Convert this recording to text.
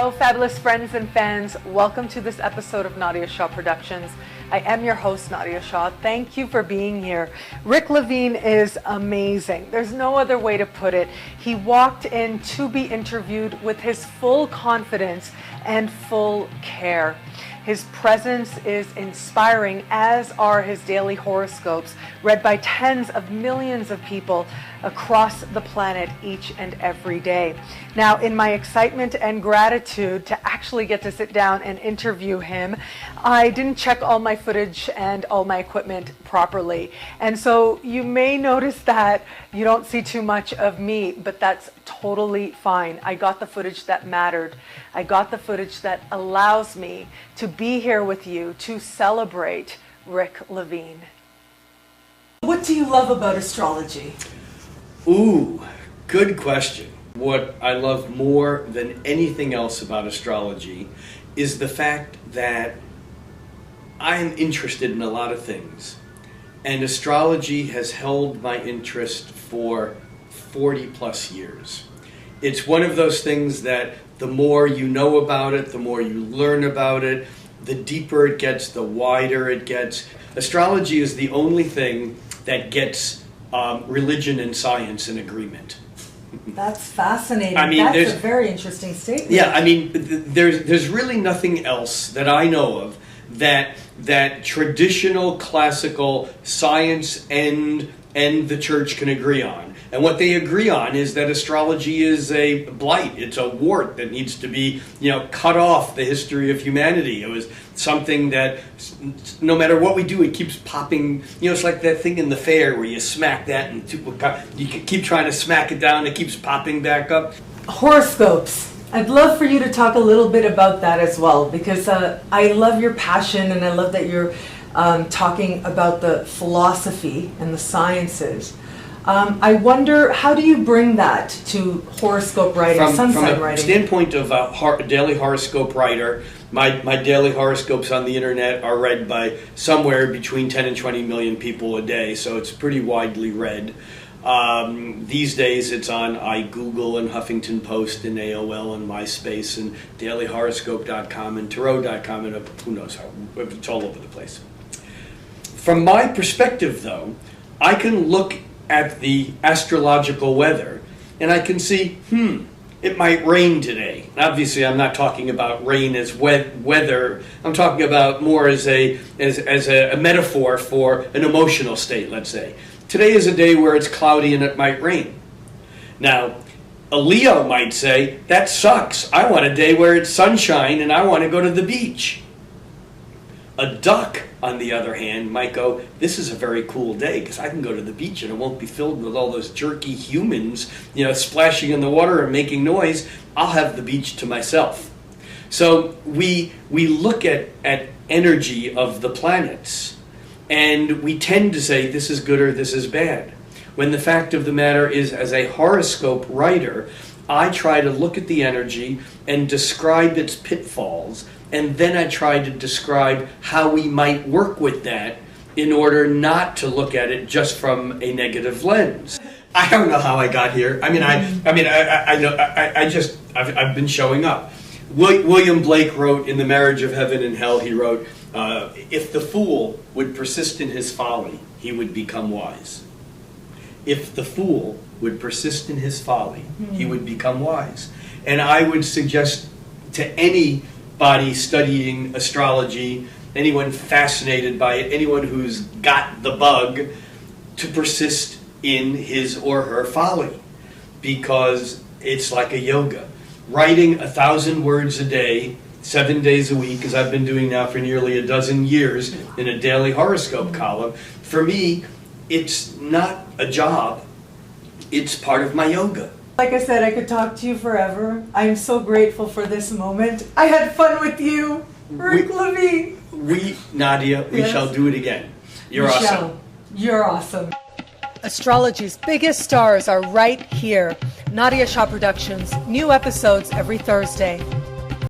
Hello, fabulous friends and fans. Welcome to this episode of Nadiya Shah Productions. I am your host, Nadiya Shah. Thank you for being here. Rick Levine is amazing. There's no other way to put it. He walked in to be interviewed with his full confidence and full care. His presence is inspiring, as are his daily horoscopes, read by tens of millions of people across the planet each and every day. Now, in my excitement and gratitude to actually get to sit down and interview him, I didn't check all my footage and all my equipment properly. And so you may notice that you don't see too much of me, but that's totally fine. I got the footage that mattered. I got the footage that allows me to be here with you to celebrate Rick Levine. What do you love about astrology? Ooh, good question. What I love more than anything else about astrology is the fact that I am interested in a lot of things. And astrology has held my interest for 40 plus years. It's one of those things that the more you know about it, the more you learn about it, the deeper it gets, the wider it gets. Astrology is the only thing that gets religion and science in agreement. That's fascinating. I mean, that's a very interesting statement. Yeah, I mean, there's really nothing else that I know of that traditional classical science and the church can agree on. And what they agree on is that astrology is a blight. It's a wart that needs to be, cut off the history of humanity. It was something that no matter what we do, it keeps popping. It's like that thing in the fair where you smack that and you keep trying to smack it down. It keeps popping back up. Horoscopes. I'd love for you to talk a little bit about that as well, because I love your passion and I love that you're talking about the philosophy and the sciences. I wonder, how do you bring that to horoscope writing, sun sign writing? From a standpoint of a daily horoscope writer, my daily horoscopes on the internet are read by somewhere between 10 and 20 million people a day, so it's pretty widely read. These days it's on iGoogle and Huffington Post and AOL and MySpace and dailyhoroscope.com and tarot.com and who knows how, it's all over the place. From my perspective, though, I can look at the astrological weather and I can see, it might rain today. Obviously, I'm not talking about rain as weather. I'm talking about more as a metaphor for an emotional state, let's say. Today is a day where it's cloudy and it might rain. Now, a Leo might say, that sucks. I want a day where it's sunshine and I want to go to the beach. A duck, on the other hand, might go, this is a very cool day because I can go to the beach and it won't be filled with all those jerky humans, splashing in the water and making noise. I'll have the beach to myself. So we look at energy of the planets and we tend to say this is good or this is bad. When the fact of the matter is, as a horoscope writer, I try to look at the energy and describe its pitfalls, and then I try to describe how we might work with that in order not to look at it just from a negative lens. I don't know how I got here. I know. I've been showing up. William Blake wrote in The Marriage of Heaven and Hell. He wrote, "If the fool would persist in his folly, he would become wise. If the fool would persist in his folly, he would become wise." And I would suggest to anybody studying astrology, anyone fascinated by it, anyone who's got the bug, to persist in his or her folly, because it's like a yoga. Writing 1,000 words a day, 7 days a week, as I've been doing now for nearly a dozen years in a daily horoscope column, for me, it's not a job, it's part of my yoga. Like I said, I could talk to you forever. I'm so grateful for this moment. I had fun with you, Rick Levine. Nadiya, we shall do it again. You're awesome. You're awesome. Astrology's biggest stars are right here. Nadiya Shah Productions, new episodes every Thursday.